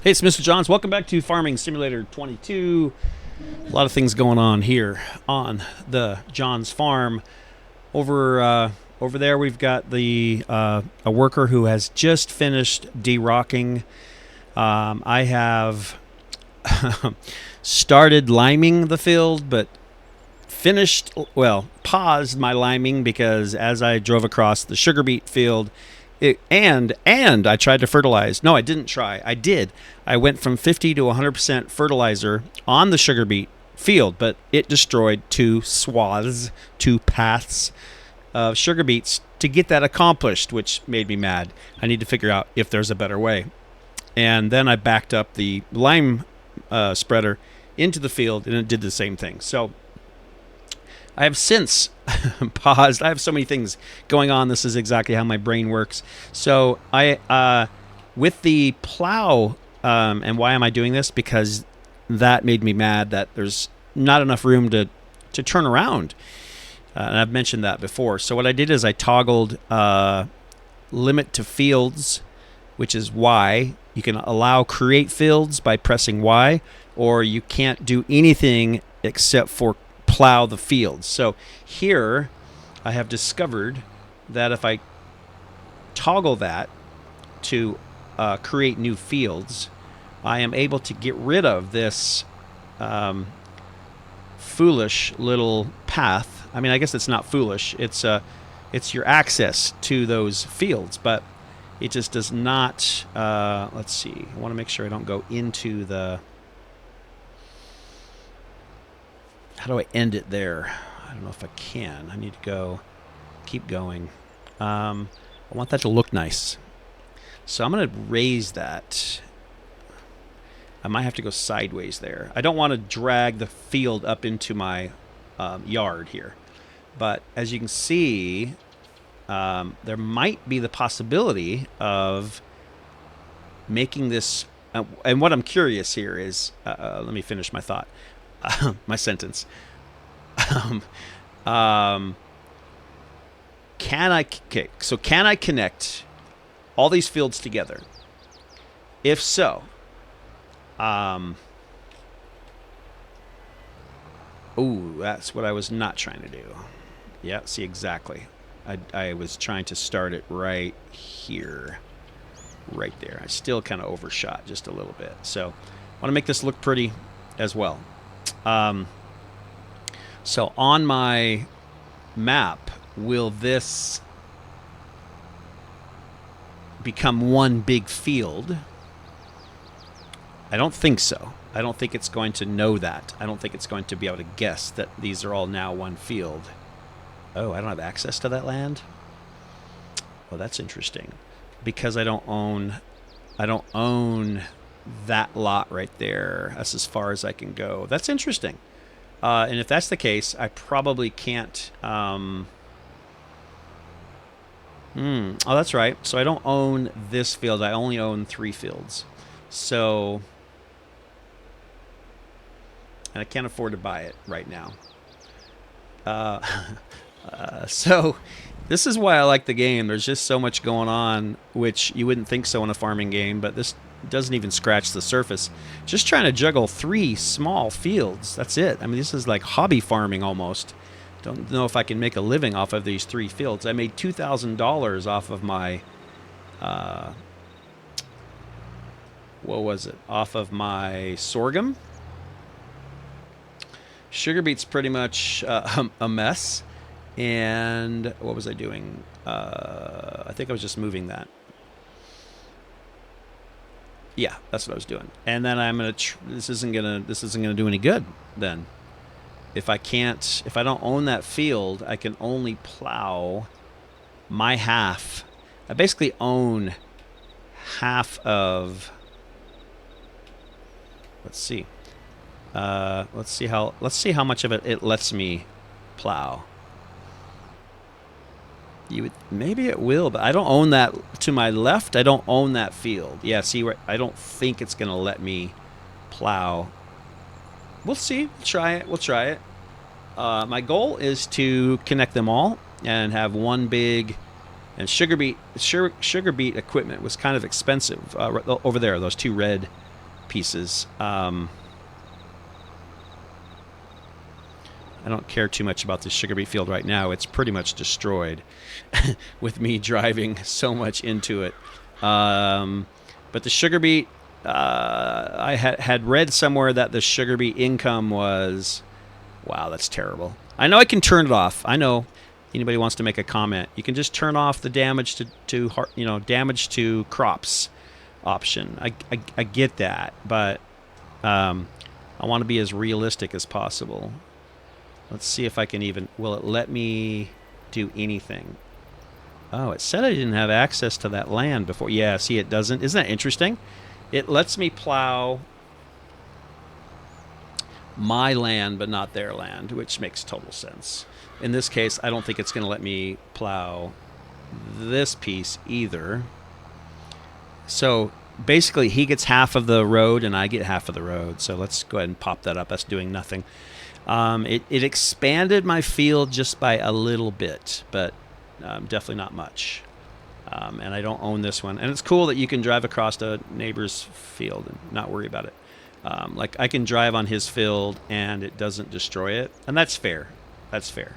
Hey, it's Mr. Johns. Welcome back to Farming Simulator 22. A lot of things going on here on the Johns farm. Over there, we've got a worker who has just finished de-rocking. I have started liming the field, but paused my liming because as I drove across the sugar beet field, and I tried to fertilize. No, I didn't try. I did. I went from 50 to 100% fertilizer on the sugar beet field, but it destroyed two paths of sugar beets to get that accomplished, which made me mad. I need to figure out if there's a better way. And then I backed up the lime spreader into the field, and it did the same thing. So I have since paused. I have so many things going on. This is exactly how my brain works. So with the plow, and why am I doing this? Because that made me mad that there's not enough room to turn around. And I've mentioned that before. So what I did is I toggled limit to fields, which is Y. You can allow create fields by pressing Y, or you can't do anything except for plow the fields. So here I have discovered that if I toggle that to create new fields, I am able to get rid of this foolish little path. I mean, I guess it's not foolish. It's your access to those fields, but it just does not. Let's see. I want to make sure I don't go into the. How do I end it there? I don't know if I can. I need to keep going. I want that to look nice. So I'm going to raise that. I might have to go sideways there. I don't want to drag the field up into my yard here. But as you can see, there might be the possibility of making this. And what I'm curious here is, let me finish my thought. My sentence. Can I connect all these fields together? If so, that's what I was not trying to do. Yeah, see, exactly. I was trying to start it right here, right there. I still kind of overshot just a little bit. So I want to make this look pretty as well. So on my map, will this become one big field? I don't think so. I don't think it's going to know that. I don't think it's going to be able to guess that these are all now one field. Oh, I don't have access to that land? Well, that's interesting. Because I don't own that lot right there. That's as far as I can go. That's interesting. And if that's the case, I probably can't. Oh, that's right. So I don't own this field. I only own 3 fields. So, and I can't afford to buy it right now. So this is why I like the game. There's just so much going on, which you wouldn't think so in a farming game, but this doesn't even scratch the surface. Just trying to juggle 3 small fields. That's it. I mean, this is like hobby farming almost. Don't know if I can make a living off of these 3 fields. I made $2,000 off of my, what was it? Off of my sorghum. Sugar beet's pretty much a mess. And what was I doing? I think I was just moving that. Yeah, that's what I was doing. And then I'm gonna. This isn't gonna do any good. Then, if I don't own that field, I can only plow my half. I basically own half of. Let's see. Let's see how much of it lets me plow. Maybe it will, but I don't own that to my left. I don't own that field. Yeah, see, I don't think it's going to let me plow. We'll see. We'll try it. My goal is to connect them all and have one big. And sugar beet equipment was kind of expensive over there. Those 2 red pieces. I don't care too much about this sugar beet field right now. It's pretty much destroyed with me driving so much into it. But the sugar beet, I had read somewhere that the sugar beet income was, wow, that's terrible. I know I can turn it off. I know anybody wants to make a comment. You can just turn off the damage to damage to crops option. I get that, but I want to be as realistic as possible. Let's see if I can even, will it let me do anything? Oh, it said I didn't have access to that land before. Yeah, see, it doesn't. Isn't that interesting? It lets me plow my land, but not their land, which makes total sense. In this case, I don't think it's going to let me plow this piece either. So basically, he gets half of the road and I get half of the road. So let's go ahead and pop that up. That's doing nothing. It expanded my field just by a little bit, but definitely not much. And I don't own this one. And it's cool that you can drive across a neighbor's field and not worry about it. Like I can drive on his field and it doesn't destroy it. And that's fair. That's fair.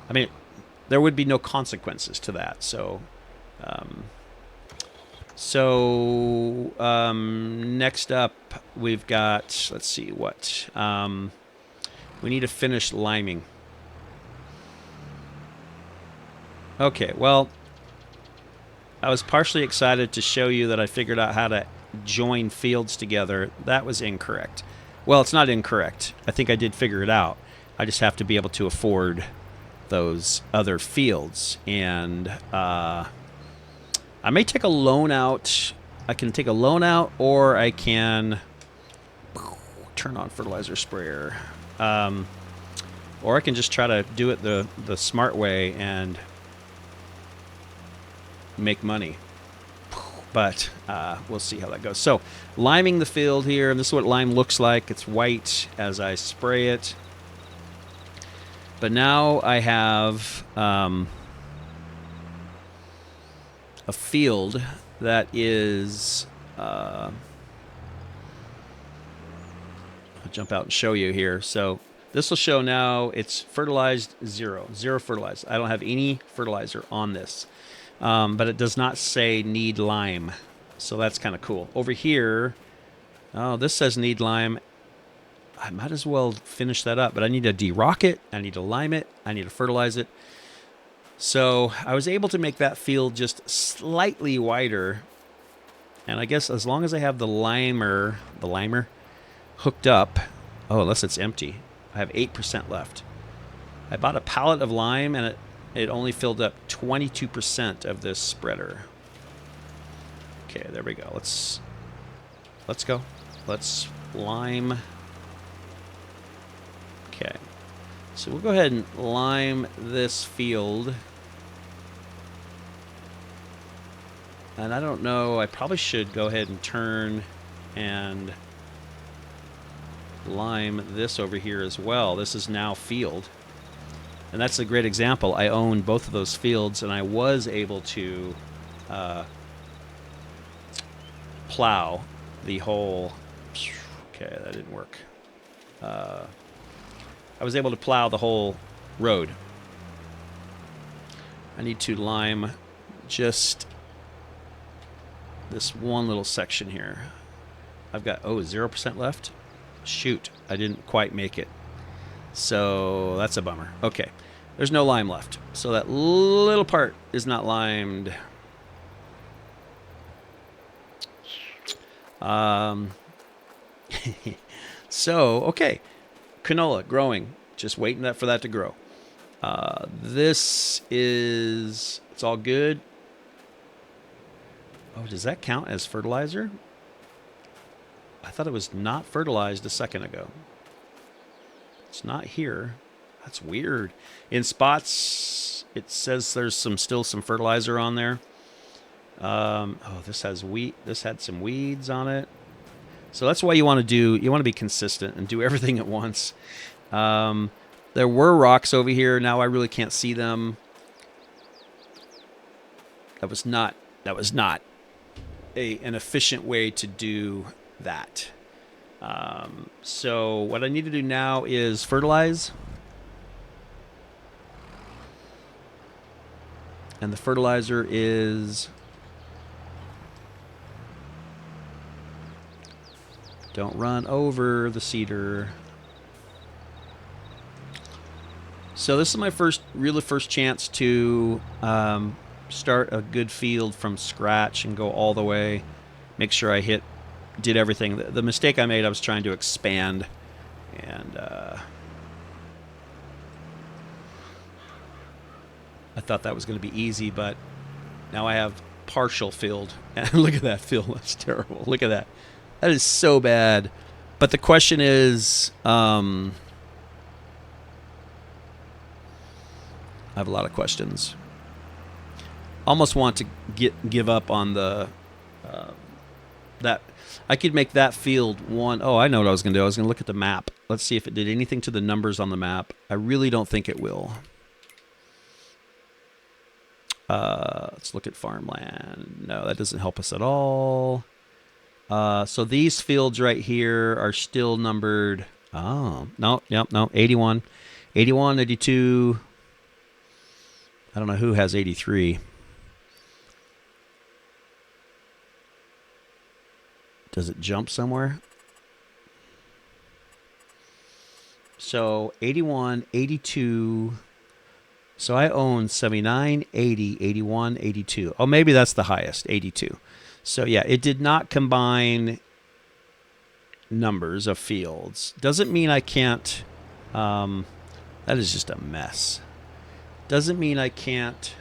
I mean, there would be no consequences to that. So, next up we've got, let's see what, we need to finish liming. Okay, well, I was partially excited to show you that I figured out how to join fields together. That was incorrect. Well, it's not incorrect. I think I did figure it out. I just have to be able to afford those other fields. And I may take a loan out. I can take a loan out, or I can turn on fertilizer sprayer. Or I can just try to do it the smart way and make money. But we'll see how that goes. So liming the field here, and this is what lime looks like. It's white as I spray it. But now I have a field that is I'll jump out and show you here. So this will show now it's fertilized zero fertilized. I don't have any fertilizer on this. But it does not say need lime. So that's kind of cool. Over here, oh, this says need lime. I might as well finish that up, but I need to de-rock it. I need to lime it. I need to fertilize it. So I was able to make that field just slightly wider. And I guess as long as I have the limer hooked up, oh, unless it's empty, I have 8% left. I bought a pallet of lime and it only filled up 22% of this spreader. Okay, there we go. Let's go. Let's lime. Okay. So we'll go ahead and lime this field. And I don't know, I probably should go ahead and turn and lime this over here as well. This is now field. And that's a great example. I own both of those fields, and I was able to plow the whole... Okay, that didn't work. I was able to plow the whole road. I need to lime just this one little section here. I've got, 0% left? Shoot, I didn't quite make it. So that's a bummer. Okay, there's no lime left. So that little part is not limed. So, okay. Canola growing. Just waiting for that to grow. This is... It's all good. Oh, does that count as fertilizer? I thought it was not fertilized a second ago. It's not here. That's weird. In spots, it says there's still some fertilizer on there. Oh, this has wheat. This had some weeds on it. So that's why you want to be consistent and do everything at once. There were rocks over here. Now I really can't see them. That was not an efficient way to do that. So what I need to do now is fertilize. And the fertilizer is... Don't run over the cedar. So this is my first chance to start a good field from scratch and go all the way. Make sure I did everything. The mistake I made, I was trying to expand, and I thought that was going to be easy, but now I have partial filled. And look at that field. That's terrible. Look at that. That is so bad. But the question is, I have a lot of questions. Almost want to give up on the that. I could make that field one. Oh, I know what I was going to do. I was going to look at the map. Let's see if it did anything to the numbers on the map. I really don't think it will. Let's look at farmland. No, that doesn't help us at all. So these fields right here are still numbered. Oh, no, yep, no, 81. 81, 82. I don't know who has 83. Does it jump somewhere? So 81, 82. So I own 79, 80, 81, 82. Oh, maybe that's the highest, 82. So yeah, it did not combine numbers of fields. Doesn't mean I can't. That is just a mess. Doesn't mean I can't.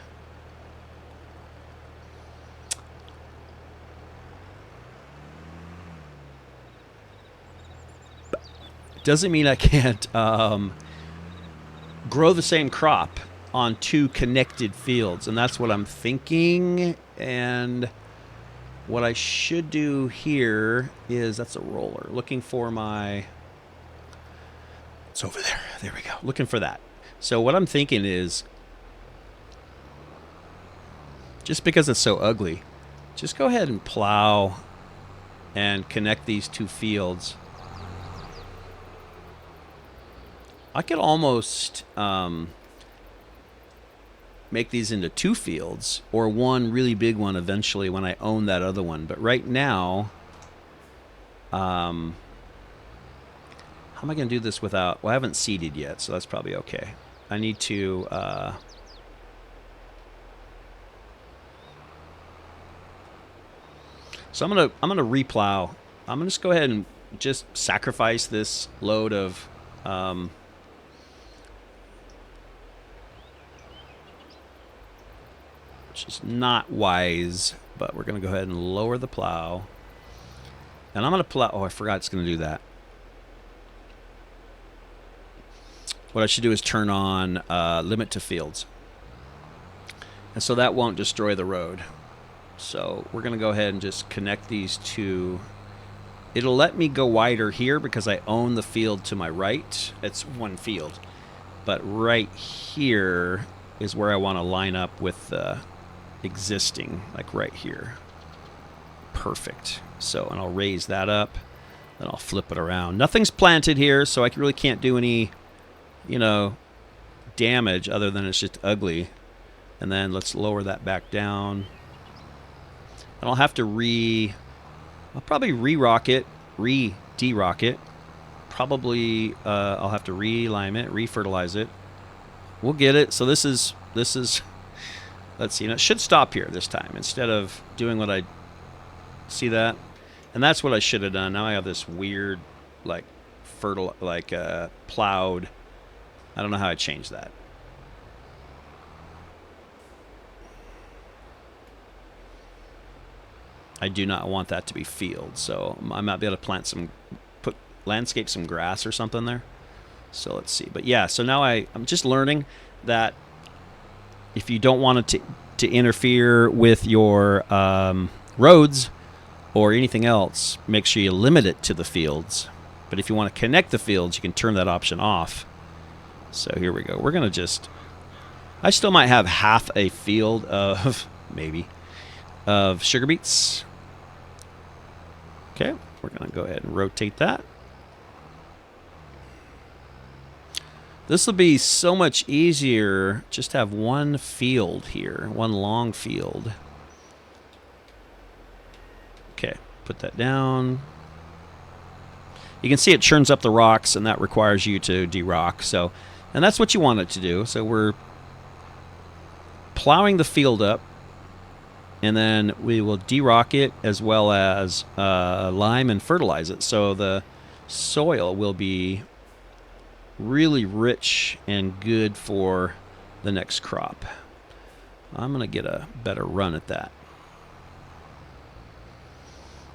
Doesn't mean I can't grow the same crop on two connected fields, and that's what I'm thinking. And what I should do here is, that's a roller. Looking for my... It's over there. There we go. Looking for that. So what I'm thinking is, just because it's so ugly, just go ahead and plow and connect these two fields. I could almost make these into two fields, or one really big one eventually when I own that other one. But right now, how am I going to do this without... Well, I haven't seeded yet, so that's probably okay. I need to... So I'm gonna replow. I'm gonna just go ahead and just sacrifice this load of which is not wise, but we're gonna go ahead and lower the plow. And I'm gonna plow. Oh, I forgot it's gonna do that. What I should do is turn on limit to fields, and so that won't destroy the road. So we're going to go ahead and just connect these two. It'll let me go wider here because I own the field to my right. It's one field. But right here is where I want to line up with the existing, like right here. Perfect. So, and I'll raise that up. Then I'll flip it around. Nothing's planted here, so I really can't do any, damage other than it's just ugly. And then let's lower that back down. And I'll have to I'll probably de-rock it. Probably I'll have to re-lime it, re-fertilize it. We'll get it. So this is, let's see, and it should stop here this time instead of doing what I, see that? And that's what I should have done. Now I have this weird, plowed. I don't know how I changed that. I do not want that to be field, so I might be able to landscape some grass or something there. So let's see. But yeah, so now I'm just learning that if you don't want it to interfere with your roads or anything else, make sure you limit it to the fields. But if you want to connect the fields, you can turn that option off. So here we go. We're going to I still might have half a field of, of sugar beets. Okay, we're going to go ahead and rotate that. This will be so much easier. Just have one field here, one long field. Okay, put that down. You can see it churns up the rocks, and that requires you to de-rock. So, and that's what you want it to do. So we're plowing the field up, and then we will de-rock it as well as lime and fertilize it. So the soil will be really rich and good for the next crop. I'm going to get a better run at that.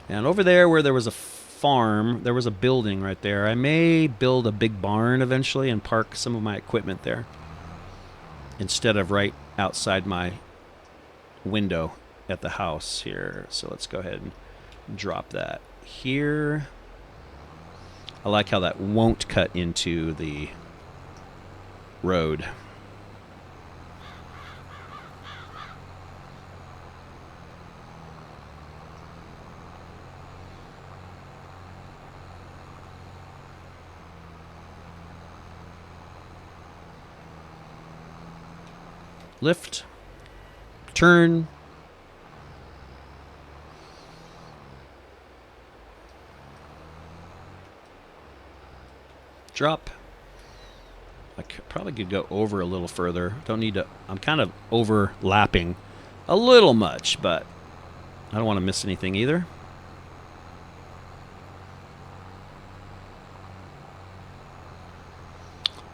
And over there where there was a farm, there was a building right there. I may build a big barn eventually and park some of my equipment there instead of right outside my window at the house here. So let's go ahead and drop that here. I like how that won't cut into the road. Lift, turn, drop. I probably could go over a little further. Don't need to. I'm kind of overlapping a little much, but I don't want to miss anything either.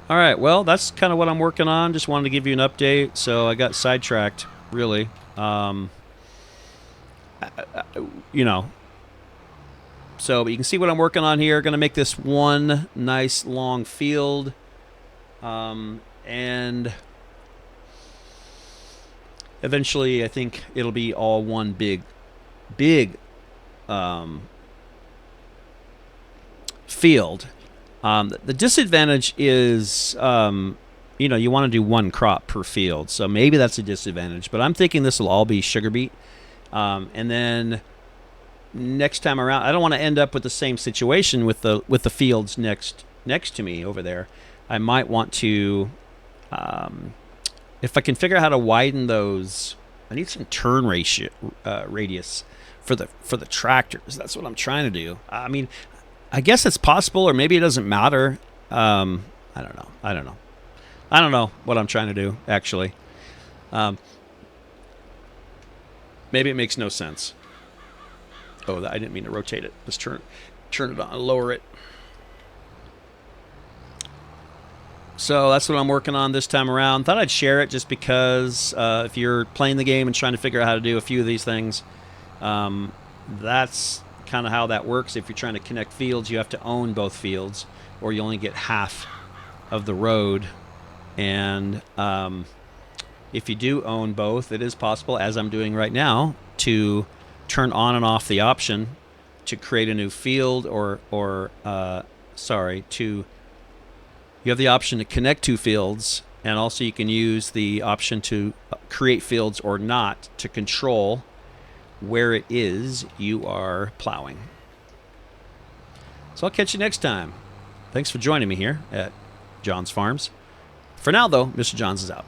All right, well, that's kind of what I'm working on. Just wanted to give you an update. So I got sidetracked, really. You know. So, but you can see what I'm working on here. Going to make this one nice long field. And eventually, I think it'll be all one big field. The disadvantage is, you know, you want to do one crop per field. So maybe that's a disadvantage. But I'm thinking this will all be sugar beet. And then next time around, I don't want to end up with the same situation with the fields next to me over there. I might want to, if I can figure out how to widen those, I need some turn radius for the tractors. That's what I'm trying to do. I mean, I guess it's possible, or maybe it doesn't matter. I don't know. I don't know what I'm trying to do, actually. Maybe it makes no sense. Oh, I didn't mean to rotate it. Let's turn it on, lower it. So that's what I'm working on this time around. Thought I'd share it just because if you're playing the game and trying to figure out how to do a few of these things, that's kind of how that works. If you're trying to connect fields, you have to own both fields, or you only get half of the road. And if you do own both, it is possible, as I'm doing right now, to turn on and off the option to create a new field, you have the option to connect two fields, and also you can use the option to create fields or not to control where it is you are plowing. So I'll catch you next time. Thanks for joining me here at John's Farms. For now, though, Mr. Johns is out.